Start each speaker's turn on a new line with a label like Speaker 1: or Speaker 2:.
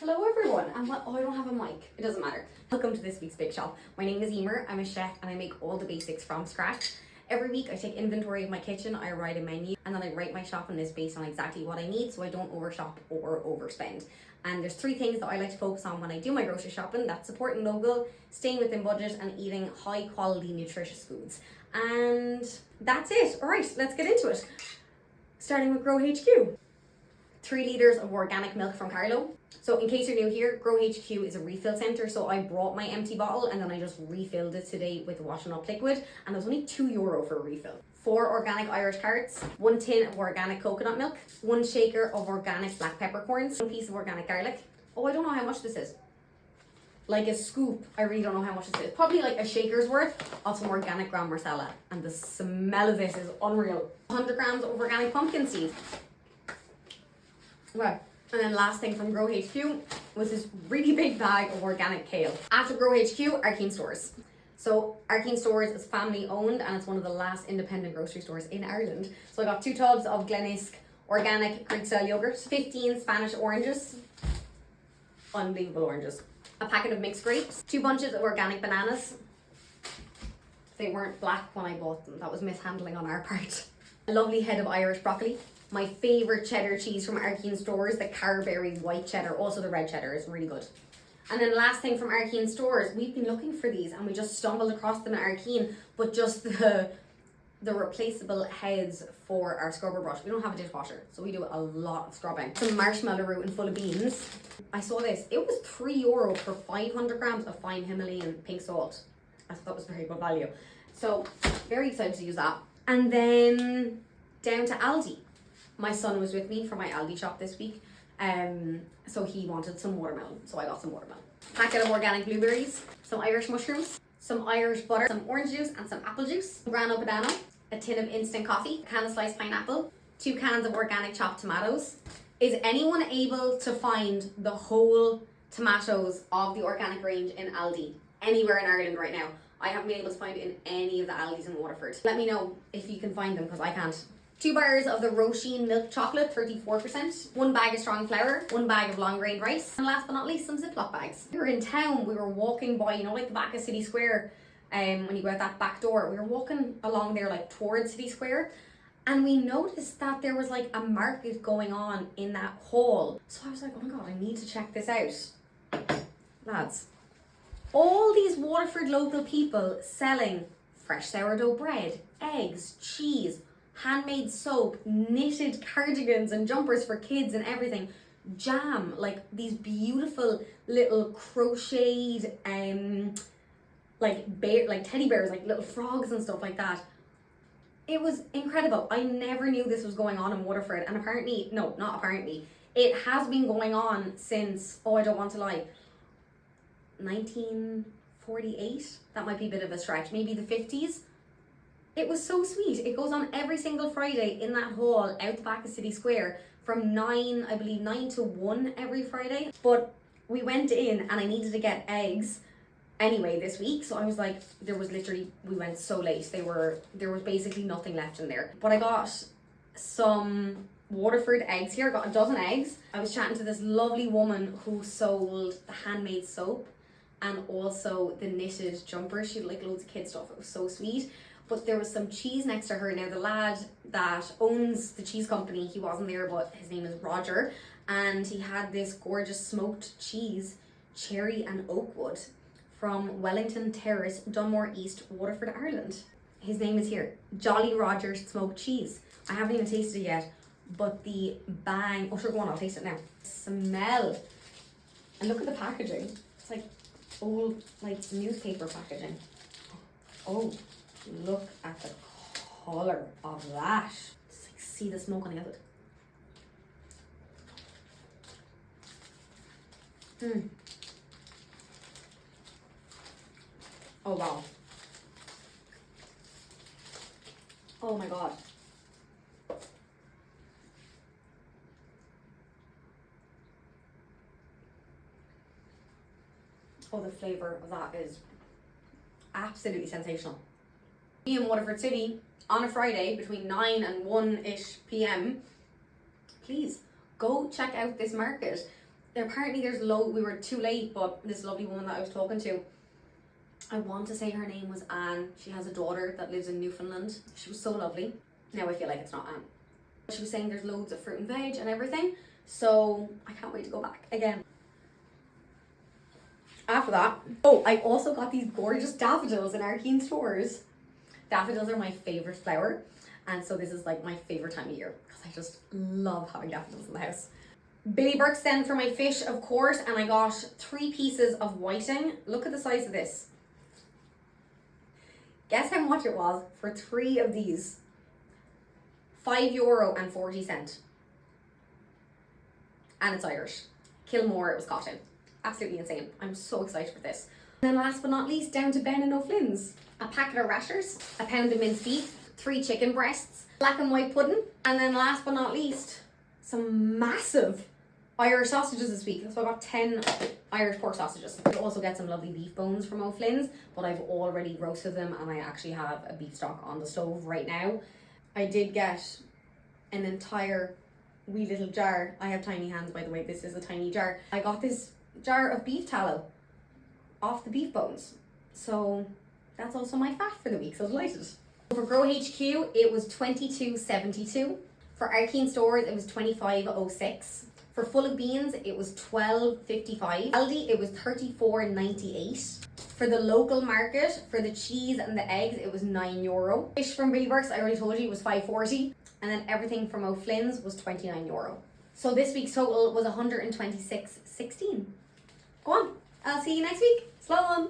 Speaker 1: Hello everyone, and I don't have a mic, it doesn't matter. Welcome to this week's Big Shop. My name is Emer, I'm a chef and I make all the basics from scratch. Every week I take inventory of my kitchen, I write a menu, and then I write my shopping list based on exactly what I need so I don't overshop or overspend. And there's three things that I like to focus on when I do my grocery shopping. That's supporting local, staying within budget, and eating high quality nutritious foods. And that's it. Alright, let's get into it. Starting with Grow HQ. 3 litres of organic milk from Carlo. So in case you're new here, Grow HQ is a refill centre, so I brought my empty bottle and then I just refilled it today with washing up liquid, and it was only €2 for a refill. 4 organic Irish carrots, 1 tin of organic coconut milk, 1 shaker of organic black peppercorns, 1 piece of organic garlic. Oh, I don't know how much this is. Like a scoop, I really don't know how much this is. Probably like a shaker's worth of some organic gram masala, and the smell of this is unreal. 100 grams of organic pumpkin seeds. Okay. And then last thing from Grow HQ was this really big bag of organic kale. After Grow HQ, Arkeen Stores. So Arkeen Stores is family owned and it's one of the last independent grocery stores in Ireland. So I got 2 tubs of Glenisc organic Greek style yogurt, 15 Spanish oranges, unbelievable oranges, a packet of mixed grapes, 2 bunches of organic bananas. They weren't black when I bought them, that was mishandling on our part. A lovely head of Irish broccoli. My favourite cheddar cheese from Arkeen Stores, the Carberry white cheddar, also the red cheddar is really good. And then last thing from Arkeen Stores, we've been looking for these and we just stumbled across them at Arkeen, but just the replaceable heads for our scrubber brush. We don't have a dishwasher, so we do a lot of scrubbing. Some marshmallow root and full of beans. I saw this, it was €3 for 500 grams of fine Himalayan pink salt. I thought that was very good value. So very excited to use that. And then down to Aldi. My son was with me for my Aldi shop this week, so he wanted some watermelon, so I got some watermelon. Packet of organic blueberries, some Irish mushrooms, some Irish butter, some orange juice and some apple juice, grano banana, a tin of instant coffee, a can of sliced pineapple, 2 cans of organic chopped tomatoes. Is anyone able to find the whole tomatoes of the organic range in Aldi anywhere in Ireland right now? I haven't been able to find it in any of the Aldis in Waterford. Let me know if you can find them because I can't. 2 bars of the Roisin milk chocolate, 34%, 1 bag of strong flour, 1 bag of long grain rice, and last but not least, some Ziploc bags. We were in town, we were walking by, you know, like the back of City Square, when you go out that back door, we were walking along there like towards City Square, and we noticed that there was like a market going on in that hall. So I was like, oh my god, I need to check this out. Lads, all these Waterford local people selling fresh sourdough bread, eggs, cheese, handmade soap, knitted cardigans and jumpers for kids and everything, jam, like these beautiful little crocheted like teddy bears, like little frogs and stuff like that. It was incredible. I never knew this was going on in Waterford, and apparently, no, not apparently, it has been going on since, oh, I don't want to lie, 1948. That might be a bit of a stretch, maybe the 50s. It was so sweet. It goes on every single Friday in that hall out the back of City Square from 9 to 1 every Friday. But we went in and I needed to get eggs anyway this week. So I was like, we went so late. There was basically nothing left in there. But I got some Waterford eggs here. I got a dozen eggs. I was chatting to this lovely woman who sold the handmade soap and also the knitted jumpers. She had like loads of kid stuff. It was so sweet. But there was some cheese next to her. Now the lad that owns the cheese company, he wasn't there, but his name is Roger, and he had this gorgeous smoked cheese, cherry and oakwood, from Wellington Terrace, Dunmore East, Waterford, Ireland. His name is here, Jolly Roger's smoked cheese. I haven't even tasted it yet, but the bang, oh sure, go on, I'll taste it now. Smell, and look at the packaging. It's like old, like newspaper packaging. Oh. Look at the colour of that. Just like see the smoke on the outside. Oh wow. Oh my god. Oh, the flavour of that is absolutely sensational. In Waterford City on a Friday between 9 and 1-ish p.m. Please go check out this market. Apparently there's we were too late, but this lovely woman that I was talking to, I want to say her name was Anne. She has a daughter that lives in Newfoundland. She was so lovely. Now I feel like it's not Anne. She was saying there's loads of fruit and veg and everything. So I can't wait to go back again. After that, oh, I also got these gorgeous daffodils in Arkeen stores. Daffodils are my favorite flower. And so this is like my favorite time of year because I just love having daffodils in the house. Billy Burke's then for my fish, of course, and I got 3 pieces of whiting. Look at the size of this. Guess how much it was for 3 of these? €5.40. And it's Irish. Kilmore, it was caught in. Absolutely insane. I'm so excited for this. And then last but not least, down to Ben and O'Flynn's. A packet of rashers, a pound of minced beef, 3 chicken breasts, black and white pudding, and then last but not least, some massive Irish sausages this week. So I got 10 Irish pork sausages. I also get some lovely beef bones from O'Flynn's, but I've already roasted them and I actually have a beef stock on the stove right now. I did get an entire wee little jar. I have tiny hands, by the way. This is a tiny jar. I got this jar of beef tallow off the beef bones. So that's also my fat for the week, so delighted. For Grow HQ, it was $22.72. For Arkeen stores, it was $25.06. For full of beans, it was $12.55. Aldi, it was $34.98. For the local market, for the cheese and the eggs, it was €9. Fish from Billy Burke's, I already told you, was $5.40. And then everything from O'Flynn's was €29. So this week's total was $126.16. Go on, I'll see you next week. Sirloin.